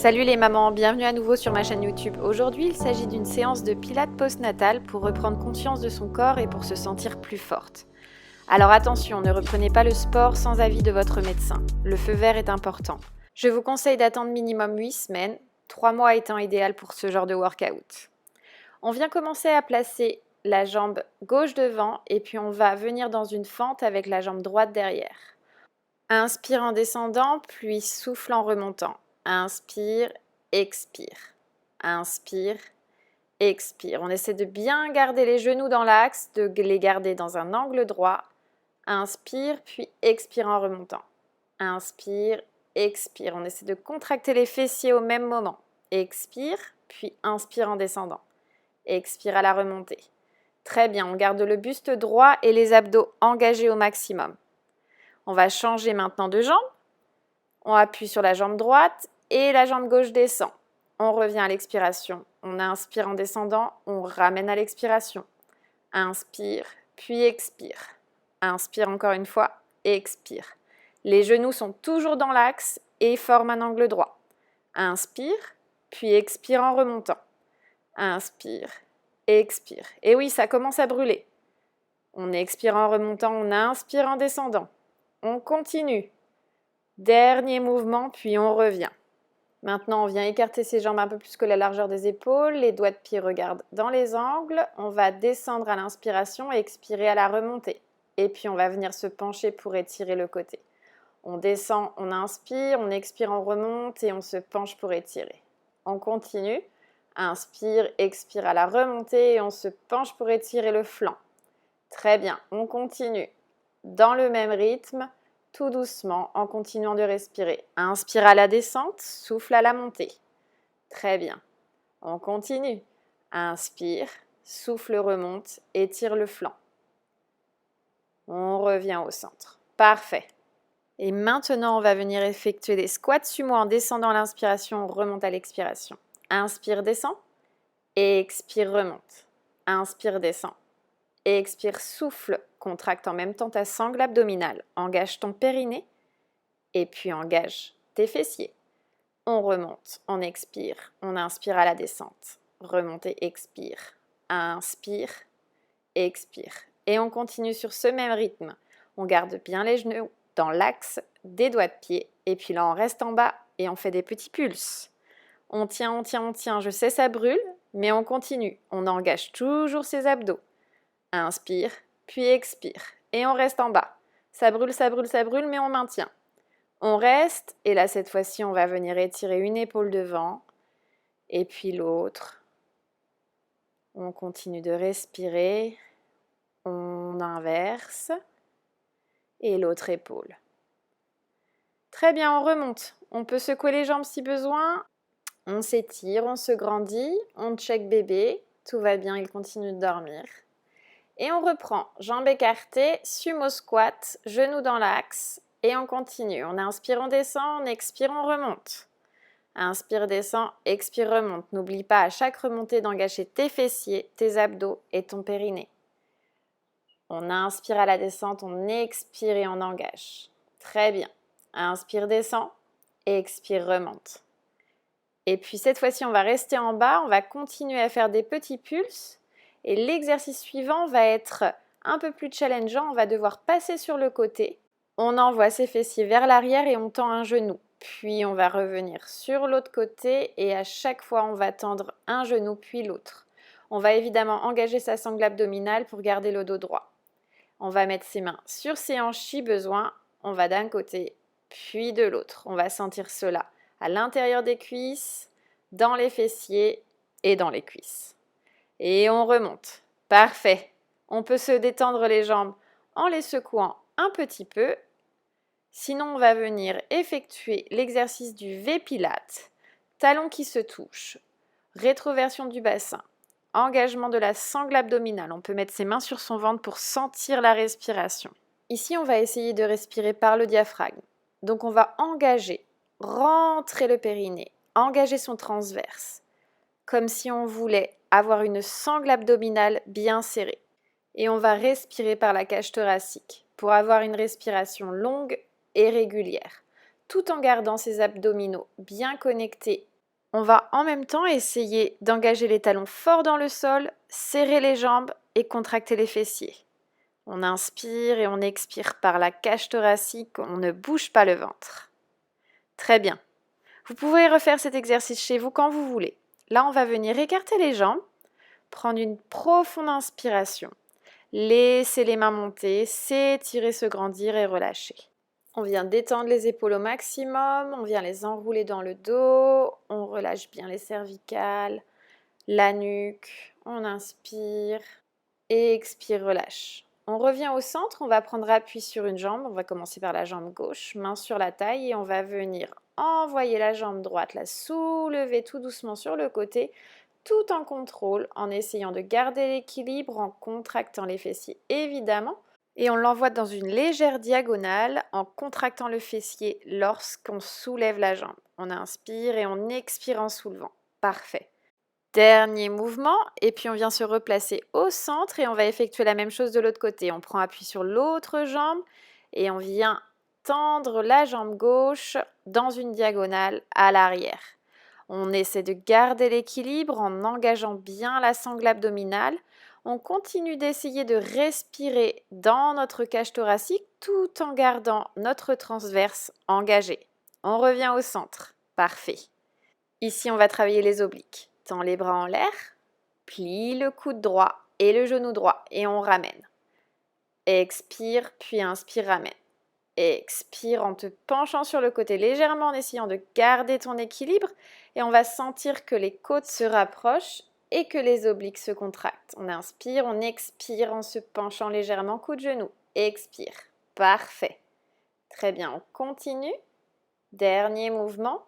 Salut les mamans, bienvenue à nouveau sur ma chaîne YouTube. Aujourd'hui, il s'agit d'une séance de pilates postnatal pour reprendre conscience de son corps et pour se sentir plus forte. Alors attention, ne reprenez pas le sport sans avis de votre médecin. Le feu vert est important. Je vous conseille d'attendre minimum 8 semaines, 3 mois étant idéal pour ce genre de workout. On vient commencer à placer la jambe gauche devant et puis on va venir dans une fente avec la jambe droite derrière. Inspire en descendant, puis souffle en remontant. Inspire, expire. Inspire, expire. On essaie de bien garder les genoux dans l'axe, de les garder dans un angle droit. Inspire, puis expire en remontant. Inspire, expire. On essaie de contracter les fessiers au même moment. Expire, puis inspire en descendant. Expire à la remontée. Très bien, on garde le buste droit et les abdos engagés au maximum. On va changer maintenant de jambe. On appuie sur la jambe droite et la jambe gauche descend. On revient à l'expiration. On inspire en descendant, on ramène à l'expiration. Inspire, puis expire. Inspire encore une fois, expire. Les genoux sont toujours dans l'axe et forment un angle droit. Inspire, puis expire en remontant. Inspire, expire. Et oui, ça commence à brûler. On expire en remontant, on inspire en descendant. On continue. Dernier mouvement, puis on revient. Maintenant, on vient écarter ses jambes un peu plus que la largeur des épaules. Les doigts de pied regardent dans les angles. On va descendre à l'inspiration et expirer à la remontée. Et puis, on va venir se pencher pour étirer le côté. On descend, on inspire, on expire, on remonte et on se penche pour étirer. On continue. Inspire, expire à la remontée et on se penche pour étirer le flanc. Très bien, on continue. Dans le même rythme, tout doucement, en continuant de respirer. Inspire à la descente, souffle à la montée. Très bien. On continue. Inspire, souffle remonte, étire le flanc. On revient au centre. Parfait. Et maintenant, on va venir effectuer des squats sumo en descendant à l'inspiration, on remonte à l'expiration. Inspire, descend. Expire, remonte. Inspire, descend. Expire, souffle, contracte en même temps ta sangle abdominale. Engage ton périnée et puis engage tes fessiers. On remonte, on expire, on inspire à la descente. Remontez, expire. Inspire, expire. Et on continue sur ce même rythme. On garde bien les genoux dans l'axe des doigts de pied. Et puis là, on reste en bas et on fait des petits pulses. On tient, on tient, on tient. Je sais, ça brûle, mais on continue. On engage toujours ses abdos. Inspire, puis expire. Et on reste en bas. Ça brûle, ça brûle, ça brûle, mais on maintient. On reste, et là, cette fois-ci, on va venir étirer une épaule devant, et puis l'autre. On continue de respirer. On inverse. Et l'autre épaule. Très bien, on remonte. On peut secouer les jambes si besoin. On s'étire, on se grandit. On check bébé. Tout va bien, il continue de dormir. Et on reprend, jambes écartées, sumo squat, genoux dans l'axe, et on continue. On inspire, on descend, on expire, on remonte. Inspire, descend, expire, remonte. N'oublie pas à chaque remontée d'engager tes fessiers, tes abdos et ton périnée. On inspire à la descente, on expire et on engage. Très bien. Inspire, descend, expire, remonte. Et puis cette fois-ci, on va rester en bas, on va continuer à faire des petits pulses. Et l'exercice suivant va être un peu plus challengeant. On va devoir passer sur le côté. On envoie ses fessiers vers l'arrière et on tend un genou. Puis on va revenir sur l'autre côté et à chaque fois, on va tendre un genou puis l'autre. On va évidemment engager sa sangle abdominale pour garder le dos droit. On va mettre ses mains sur ses hanches si besoin. On va d'un côté puis de l'autre. On va sentir cela à l'intérieur des cuisses, dans les fessiers et dans les cuisses. Et on remonte. Parfait. On peut se détendre les jambes en les secouant un petit peu. Sinon, on va venir effectuer l'exercice du V-Pilates. Talons qui se touchent. Rétroversion du bassin. Engagement de la sangle abdominale. On peut mettre ses mains sur son ventre pour sentir la respiration. Ici, on va essayer de respirer par le diaphragme. Donc, on va engager, rentrer le périnée, engager son transverse. Comme si on voulait avoir une sangle abdominale bien serrée. Et on va respirer par la cage thoracique pour avoir une respiration longue et régulière, tout en gardant ses abdominaux bien connectés On va en même temps essayer d'engager les talons forts dans le sol, serrer les jambes et contracter les fessiers. On inspire et on expire par la cage thoracique, on ne bouge pas le ventre. Très bien. Vous pouvez refaire cet exercice chez vous quand vous voulez. Là, on va venir écarter les jambes, prendre une profonde inspiration. Laissez les mains monter, s'étirer, se grandir et relâcher. On vient détendre les épaules au maximum, on vient les enrouler dans le dos, on relâche bien les cervicales, la nuque, on inspire et expire, relâche. On revient au centre, on va prendre appui sur une jambe, on va commencer par la jambe gauche, main sur la taille et on va venir envoyer la jambe droite, la soulever tout doucement sur le côté, tout en contrôle, en essayant de garder l'équilibre, en contractant les fessiers évidemment. Et on l'envoie dans une légère diagonale en contractant le fessier lorsqu'on soulève la jambe. On inspire et on expire en soulevant. Parfait. Dernier mouvement, et puis on vient se replacer au centre et on va effectuer la même chose de l'autre côté. On prend appui sur l'autre jambe et on vient tendre la jambe gauche dans une diagonale à l'arrière. On essaie de garder l'équilibre en engageant bien la sangle abdominale. On continue d'essayer de respirer dans notre cage thoracique tout en gardant notre transverse engagé. On revient au centre. Parfait. Ici, on va travailler les obliques. Tends les bras en l'air, plie le coude droit et le genou droit et on ramène. Expire, puis inspire, ramène. Expire en te penchant sur le côté légèrement en essayant de garder ton équilibre et on va sentir que les côtes se rapprochent et que les obliques se contractent. On inspire, on expire en se penchant légèrement, coude genou. Expire. Parfait. Très bien, on continue. Dernier mouvement.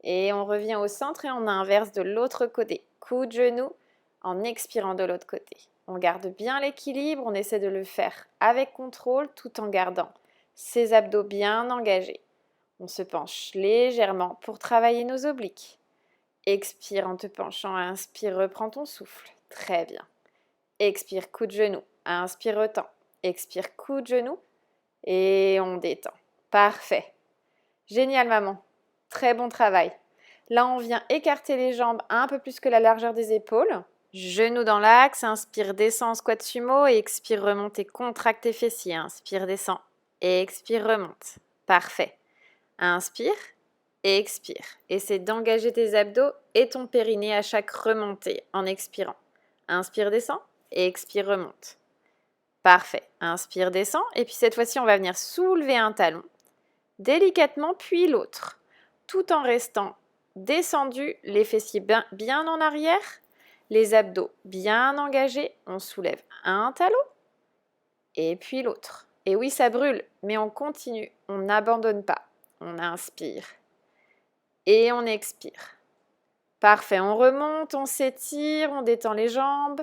Et on revient au centre et on inverse de l'autre côté. Coude, genou, en expirant de l'autre côté. On garde bien l'équilibre, on essaie de le faire avec contrôle tout en gardant ses abdos bien engagés. On se penche légèrement pour travailler nos obliques. Expire en te penchant, inspire, reprends ton souffle. Très bien. Expire, coude, genou, inspire, retends. Expire, coude, genou et on détend. Parfait. Génial maman. Très bon travail. Là, on vient écarter les jambes un peu plus que la largeur des épaules. Genoux dans l'axe, inspire, descend en squat sumo et expire, remonte et contracte tes fessiers. Inspire, descend et expire, remonte. Parfait. Inspire et expire. Essaie d'engager tes abdos et ton périnée à chaque remontée en expirant. Inspire, descend et expire, remonte. Parfait. Inspire, descend et puis cette fois-ci, on va venir soulever un talon délicatement puis l'autre, tout en restant descendu, les fessiers bien en arrière, les abdos bien engagés. On soulève un talon et puis l'autre. Et oui, ça brûle, mais on continue, on n'abandonne pas. On inspire et on expire. Parfait, on remonte, on s'étire, on détend les jambes.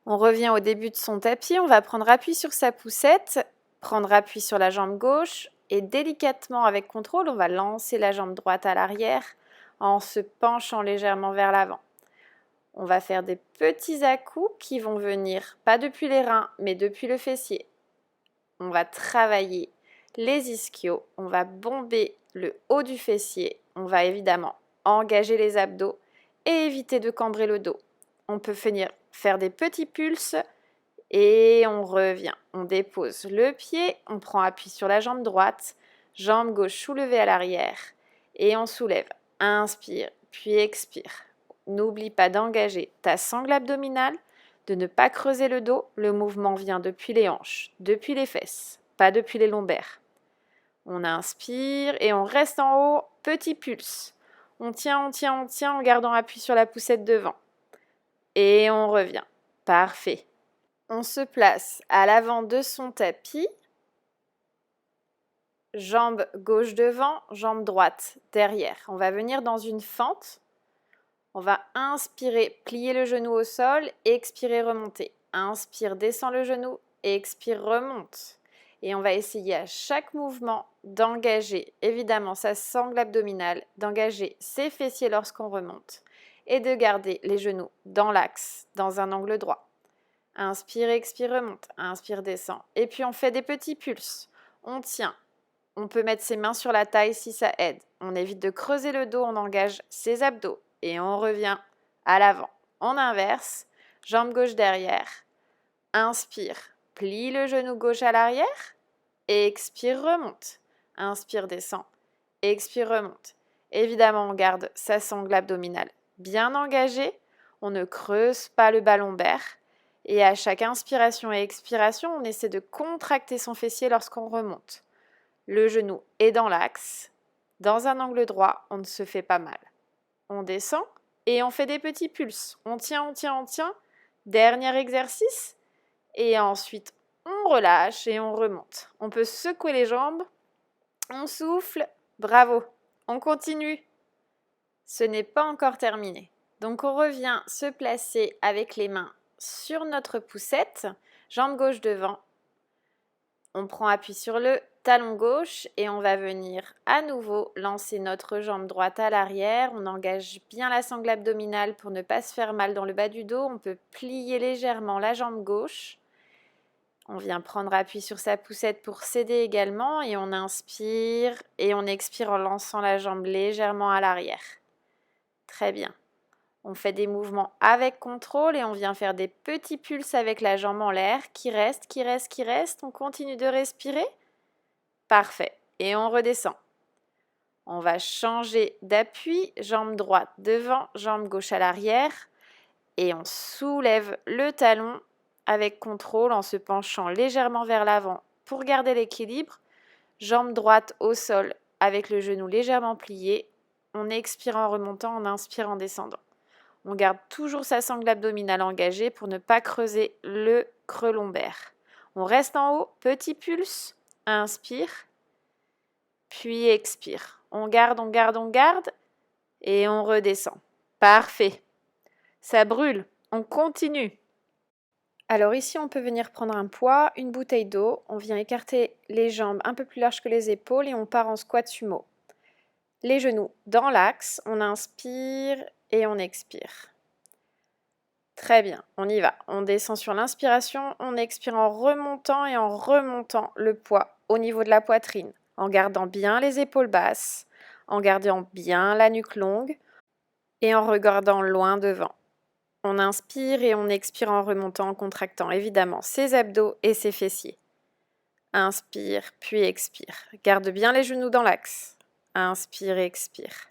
On revient au début de son tapis, on va prendre appui sur sa poussette, prendre appui sur la jambe gauche et délicatement avec contrôle, on va lancer la jambe droite à l'arrière en se penchant légèrement vers l'avant. On va faire des petits à-coups qui vont venir, pas depuis les reins, mais depuis le fessier. On va travailler les ischios, on va bomber le haut du fessier, on va évidemment engager les abdos et éviter de cambrer le dos. On peut venir faire des petits pulses et on revient. On dépose le pied, on prend appui sur la jambe droite, jambe gauche soulevée à l'arrière et on soulève. Inspire, puis expire. N'oublie pas d'engager ta sangle abdominale, de ne pas creuser le dos. Le mouvement vient depuis les hanches, depuis les fesses, pas depuis les lombaires. On inspire et on reste en haut, petit pulse. On tient en gardant appui sur la poussette devant. Et on revient. Parfait. On se place à l'avant de son tapis. Jambe gauche devant, jambe droite derrière. On va venir dans une fente. On va inspirer, plier le genou au sol, expirer, remonter. Inspire, descend le genou, expire, remonte. Et on va essayer à chaque mouvement d'engager évidemment sa sangle abdominale, d'engager ses fessiers lorsqu'on remonte et de garder les genoux dans l'axe, dans un angle droit. Inspire, expire, remonte. Inspire, descend. Et puis on fait des petits pulses. On tient. On peut mettre ses mains sur la taille si ça aide. On évite de creuser le dos, on engage ses abdos et on revient à l'avant. On inverse, jambe gauche derrière. Inspire, plie le genou gauche à l'arrière. Expire, remonte. Inspire, descend. Expire, remonte. Évidemment, on garde sa sangle abdominale bien engagée. On ne creuse pas le bas lombaire. Et à chaque inspiration et expiration, on essaie de contracter son fessier lorsqu'on remonte. Le genou est dans l'axe. Dans un angle droit, on ne se fait pas mal. On descend et on fait des petits pulses. On tient, on tient, on tient. Dernier exercice. Et ensuite, on relâche et on remonte. On peut secouer les jambes. On souffle. Bravo. On continue. Ce n'est pas encore terminé. Donc on revient se placer avec les mains sur notre poussette, jambe gauche devant. On prend appui sur le talon gauche et on va venir à nouveau lancer notre jambe droite à l'arrière. On engage bien la sangle abdominale pour ne pas se faire mal dans le bas du dos. On peut plier légèrement la jambe gauche. On vient prendre appui sur sa poussette pour s'aider également et on inspire et on expire en lançant la jambe légèrement à l'arrière. Très bien. On fait des mouvements avec contrôle et on vient faire des petits pulses avec la jambe en l'air qui reste, qui reste, qui reste. On continue de respirer. Parfait. Et on redescend. On va changer d'appui, jambe droite devant, jambe gauche à l'arrière et on soulève le talon avec contrôle en se penchant légèrement vers l'avant pour garder l'équilibre. Jambe droite au sol avec le genou légèrement plié. On expire en remontant, on inspire en descendant. On garde toujours sa sangle abdominale engagée pour ne pas creuser le creux lombaire. On reste en haut, petit pulse, inspire, puis expire. On garde, on garde, on garde et on redescend. Parfait. Ça brûle, on continue. Alors ici, on peut venir prendre un poids, une bouteille d'eau. On vient écarter les jambes un peu plus larges que les épaules et on part en squat sumo. Les genoux dans l'axe, on inspire et on expire. Très bien, on y va. On descend sur l'inspiration, on expire en remontant et en remontant le poids au niveau de la poitrine, en gardant bien les épaules basses, en gardant bien la nuque longue et en regardant loin devant. On inspire et on expire en remontant, en contractant évidemment ses abdos et ses fessiers. Inspire, puis expire. Garde bien les genoux dans l'axe. Inspire et expire.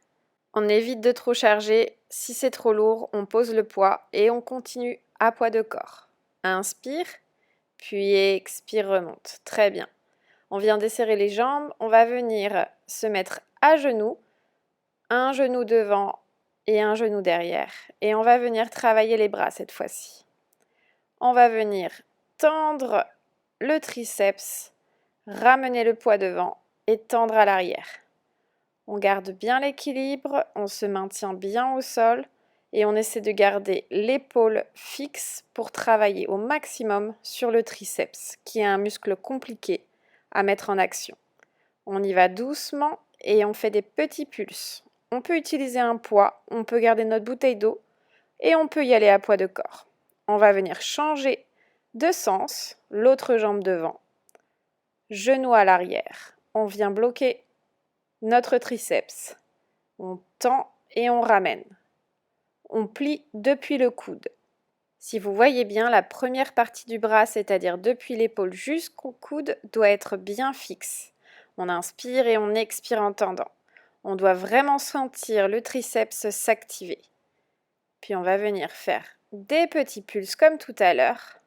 On évite de trop charger. Si c'est trop lourd, on pose le poids et on continue à poids de corps. Inspire, puis expire, remonte. Très bien. On vient desserrer les jambes. On va venir se mettre à genoux. Un genou devant et un genou derrière. Et on va venir travailler les bras cette fois-ci. On va venir tendre le triceps, ramener le poids devant et tendre à l'arrière. On garde bien l'équilibre, on se maintient bien au sol et on essaie de garder l'épaule fixe pour travailler au maximum sur le triceps, qui est un muscle compliqué à mettre en action. On y va doucement et on fait des petits pulses. On peut utiliser un poids, on peut garder notre bouteille d'eau et on peut y aller à poids de corps. On va venir changer de sens, l'autre jambe devant, genou à l'arrière. On vient bloquer notre triceps. On tend et on ramène. On plie depuis le coude. Si vous voyez bien, la première partie du bras, c'est-à-dire depuis l'épaule jusqu'au coude, doit être bien fixe. On inspire et on expire en tendant. On doit vraiment sentir le triceps s'activer. Puis on va venir faire des petits pulses comme tout à l'heure.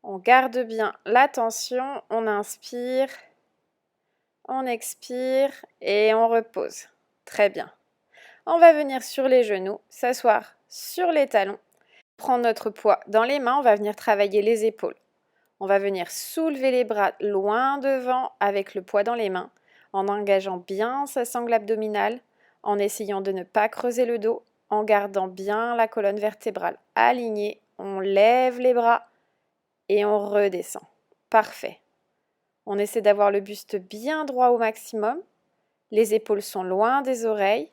On garde bien la tension, on inspire, on expire et on repose. Très bien. On va venir sur les genoux, s'asseoir sur les talons, prendre notre poids dans les mains, on va venir travailler les épaules. On va venir soulever les bras loin devant avec le poids dans les mains, en engageant bien sa sangle abdominale, en essayant de ne pas creuser le dos, en gardant bien la colonne vertébrale alignée. On lève les bras et on redescend. Parfait. On essaie d'avoir le buste bien droit au maximum. Les épaules sont loin des oreilles.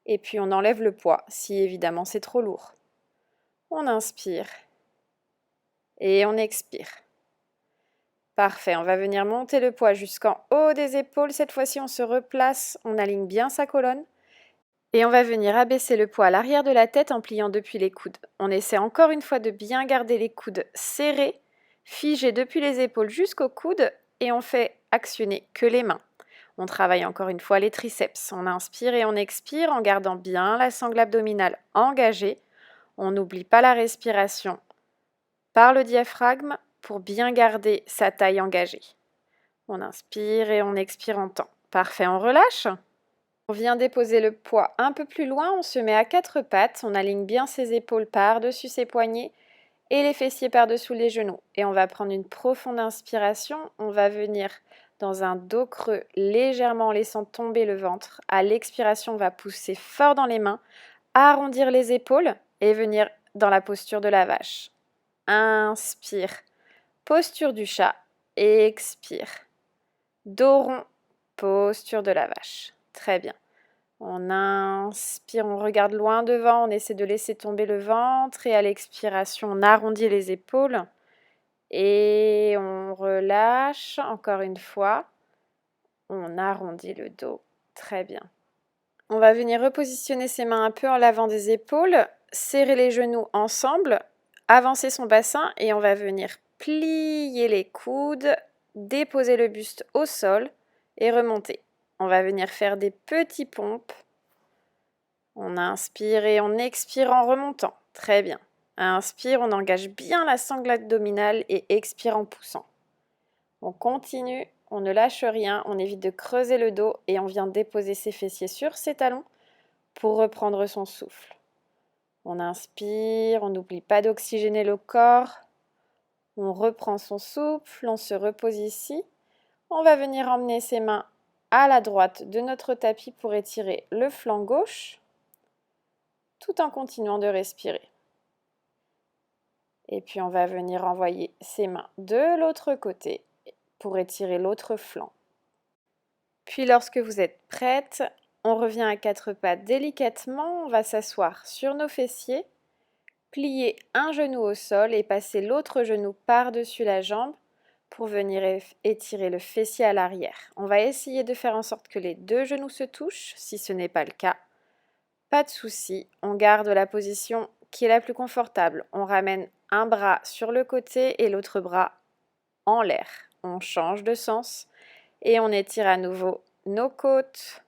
Et puis on enlève le poids, si évidemment c'est trop lourd. On inspire et on expire. Parfait, on va venir monter le poids jusqu'en haut des épaules. Cette fois-ci, on se replace, on aligne bien sa colonne. Et on va venir abaisser le poids à l'arrière de la tête en pliant depuis les coudes. On essaie encore une fois de bien garder les coudes serrés, figés depuis les épaules jusqu'aux coudes et on fait actionner que les mains. On travaille encore une fois les triceps. On inspire et on expire en gardant bien la sangle abdominale engagée. On n'oublie pas la respiration par le diaphragme pour bien garder sa taille engagée. On inspire et on expire en temps. Parfait, on relâche. On vient déposer le poids un peu plus loin, on se met à quatre pattes, on aligne bien ses épaules par-dessus ses poignets et les fessiers par-dessous les genoux. Et on va prendre une profonde inspiration, on va venir dans un dos creux, légèrement en laissant tomber le ventre. À l'expiration, on va pousser fort dans les mains, arrondir les épaules et venir dans la posture de la vache. Inspire, posture du chat, expire. Dos rond, posture de la vache. Très bien. On inspire, on regarde loin devant, on essaie de laisser tomber le ventre et à l'expiration, on arrondit les épaules et on relâche encore une fois. On arrondit le dos. Très bien. On va venir repositionner ses mains un peu en l'avant des épaules, serrer les genoux ensemble, avancer son bassin et on va venir plier les coudes, déposer le buste au sol et remonter. On va venir faire des petits pompes. On inspire et on expire en remontant. Très bien. Inspire, on engage bien la sangle abdominale et expire en poussant. On continue, on ne lâche rien, on évite de creuser le dos et on vient déposer ses fessiers sur ses talons pour reprendre son souffle. On inspire, on n'oublie pas d'oxygéner le corps. On reprend son souffle, on se repose ici. On va venir emmener ses mains à la droite de notre tapis pour étirer le flanc gauche, tout en continuant de respirer. Et puis on va venir envoyer ses mains de l'autre côté pour étirer l'autre flanc. Puis lorsque vous êtes prête, on revient à quatre pattes délicatement, on va s'asseoir sur nos fessiers, plier un genou au sol et passer l'autre genou par-dessus la jambe pour venir étirer le fessier à l'arrière. On va essayer de faire en sorte que les deux genoux se touchent, si ce n'est pas le cas. Pas de souci, on garde la position qui est la plus confortable. On ramène un bras sur le côté et l'autre bras en l'air. On change de sens et on étire à nouveau nos côtes.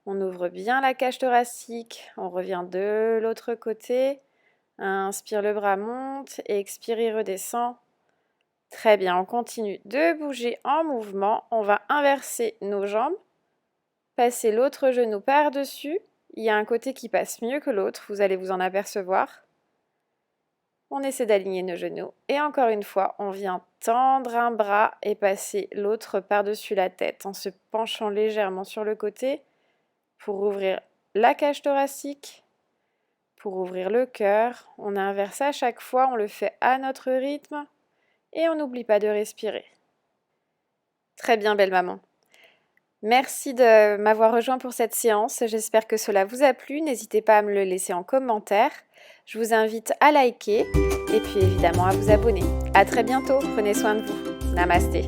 On ouvre bien la cage thoracique, on revient de l'autre côté. Inspire, le bras monte, expire, il redescend. Très bien, on continue de bouger en mouvement. On va inverser nos jambes, passer l'autre genou par-dessus. Il y a un côté qui passe mieux que l'autre, vous allez vous en apercevoir. On essaie d'aligner nos genoux. Et encore une fois, on vient tendre un bras et passer l'autre par-dessus la tête en se penchant légèrement sur le côté pour ouvrir la cage thoracique, pour ouvrir le cœur. On inverse à chaque fois, on le fait à notre rythme. Et on n'oublie pas de respirer. Très bien, belle maman. Merci de m'avoir rejoint pour cette séance. J'espère que cela vous a plu. N'hésitez pas à me le laisser en commentaire. Je vous invite à liker et puis évidemment à vous abonner. À très bientôt. Prenez soin de vous. Namasté.